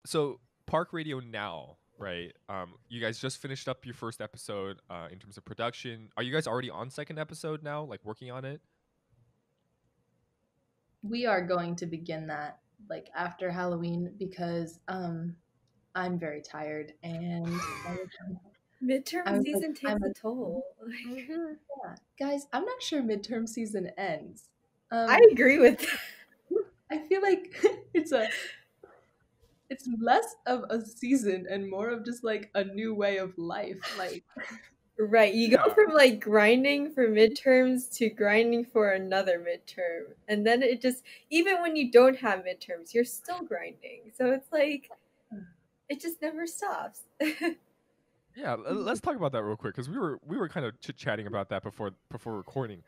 So Park Radio now, right? You guys just finished up your first episode in terms of production. Are you guys already on second episode now, like working on it? We are going to begin that like after Halloween because I'm very tired and I Midterm was like season I'm takes a like toll. Hmm. yeah. Guys, I'm not sure midterm season ends. I Um agree with that. I feel like it's a it's less of a season and more of just like a new way of life. Like Right, you go Yeah. from like grinding for midterms to grinding for another midterm. And then it just, even when you don't have midterms, you're still grinding. So it's like, it just never stops. Yeah, let's talk about that real quick because we were kind of chit chatting about that before recording.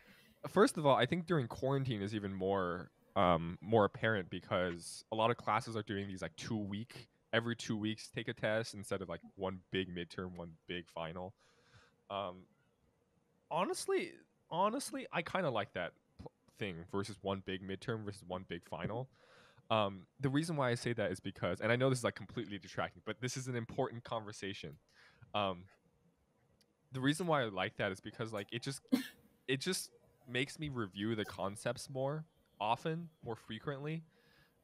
First of all, I think during quarantine is even more apparent because a lot of classes are doing these like 2 week every 2 weeks take a test instead of like one big midterm, one big final. Um, honestly, honestly, I kind of like that thing versus one big midterm versus one big final. The reason why I say that is because, and I know this is like completely distracting, but this is an important conversation. Um, the reason why I like that is because like it just makes me review the concepts more often, more frequently.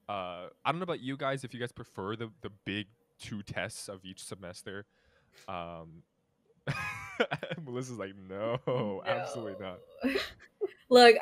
I don't know about you guys if you guys prefer the big two tests of each semester. Um, Melissa's like, no, absolutely not. No. Look,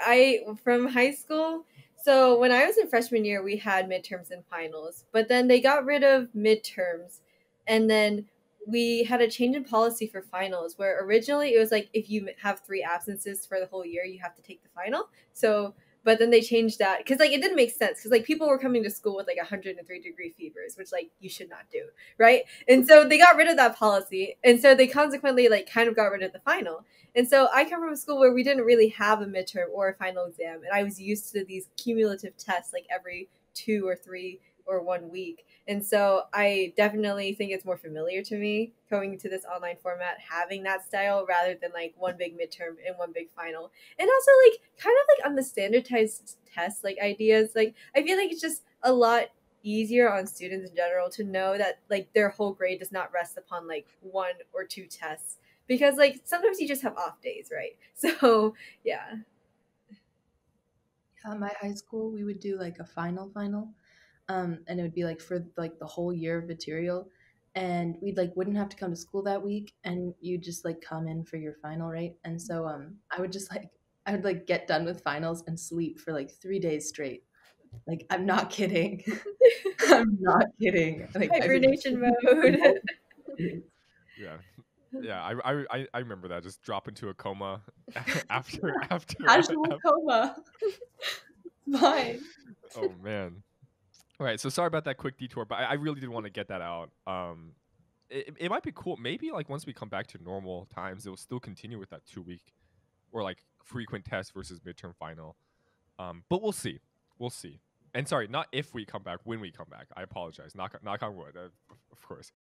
from high school, so when I was in freshman year, we had midterms and finals, but then they got rid of midterms, and then we had a change in policy for finals where originally it was like if you have three absences for the whole year, you have to take the final. So, but then they changed that because like it didn't make sense because like people were coming to school with like 103-degree fevers, which like you should not do, right? And so they got rid of that policy, and so they consequently like kind of got rid of the final. And so I come from a school where we didn't really have a midterm or a final exam, and I was used to these cumulative tests like every 2 or 3 or 1 week. And so I definitely think it's more familiar to me going to this online format, having that style rather than like one big midterm and one big final. And also like kind of like on the standardized test like ideas, like I feel like it's just a lot easier on students in general to know that like their whole grade does not rest upon like 1 or 2 tests because like sometimes you just have off days, right? So yeah. at my high school, we would do like a final, and it would be like for like the whole year of material, and we'd like wouldn't have to come to school that week, and you just like come in for your final, right? And so I would just like I would like get done with finals and sleep for like 3 days straight. Like I'm not kidding. I'm not kidding. Like I would Hibernation sleep for mode. multiple days. Yeah, yeah, I remember that. Just drop into a coma Casual after. coma. Fine. Oh man. All right, so sorry about that quick detour, but I really did want to get that out. It might be cool. Maybe like once we come back to normal times, it will still continue with that 2 week or like frequent test versus midterm final. But we'll see. We'll see. And sorry, not if we come back, when we come back. I apologize. Knock on wood, of course.